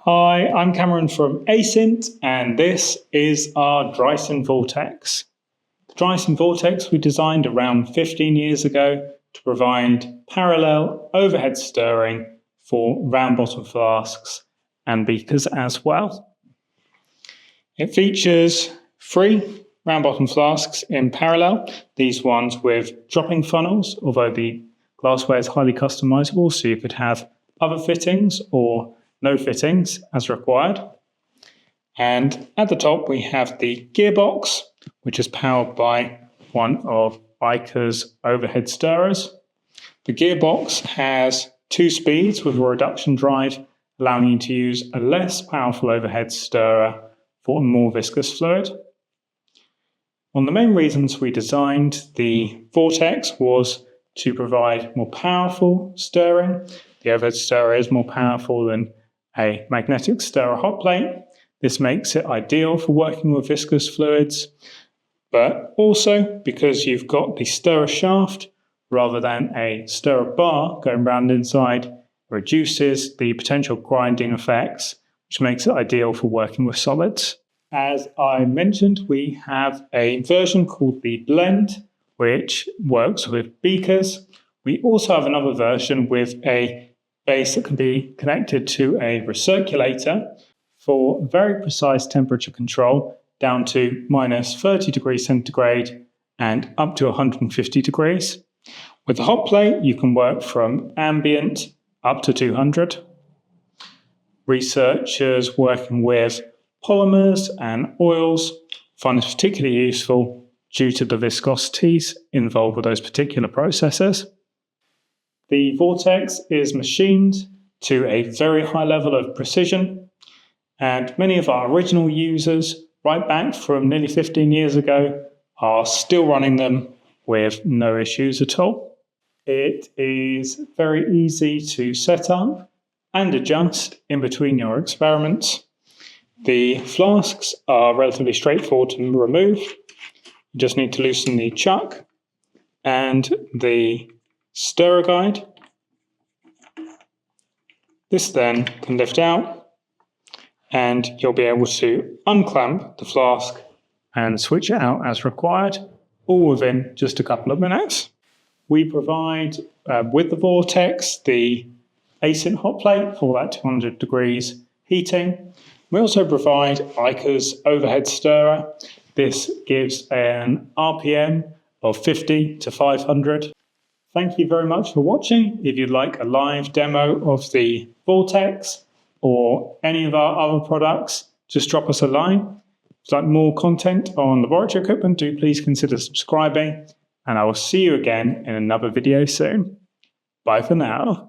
Hi, I'm Cameron from Asynt, and this is our DrySyn Vortex. The DrySyn Vortex we designed around 15 years ago to provide parallel overhead stirring for round bottom flasks and beakers as well. It features 3 round bottom flasks in parallel, these ones with dropping funnels, although the glassware is highly customizable, so you could have other fittings or no fittings as required. And at the top we have the gearbox, which is powered by one of Ica's overhead stirrers. The gearbox has 2 speeds with a reduction drive, allowing you to use a less powerful overhead stirrer for more viscous fluid. One of the main reasons we designed the Vortex was to provide more powerful stirring. The overhead stirrer is more powerful than a magnetic stirrer hot plate. This makes it ideal for working with viscous fluids, but also because you've got the stirrer shaft rather than a stirrer bar going round inside, reduces the potential grinding effects, which makes it ideal for working with solids. As I mentioned, we have a version called the Blend, which works with beakers. We also have another version with a base that can be connected to a recirculator for very precise temperature control down to minus 30 degrees centigrade and up to 150 degrees. With the hot plate, you can work from ambient up to 200. Researchers working with polymers and oils find this particularly useful due to the viscosities involved with those particular processes. The Vortex is machined to a very high level of precision, and many of our original users, right back from nearly 15 years ago, are still running them with no issues at all. It is very easy to set up and adjust in between your experiments. The flasks are relatively straightforward to remove. You just need to loosen the chuck and the stirrer guide. This then can lift out and you'll be able to unclamp the flask and switch it out as required, all within just a couple of minutes. We provide with the Vortex the Asynt hot plate for that 200 degrees heating. We also provide Ica's overhead stirrer. This gives an RPM of 50 to 500. Thank you very much for watching. If you'd like a live demo of the Vortex or any of our other products, just drop us a line. If you'd like more content on laboratory equipment, do please consider subscribing, and I will see you again in another video soon. Bye for now.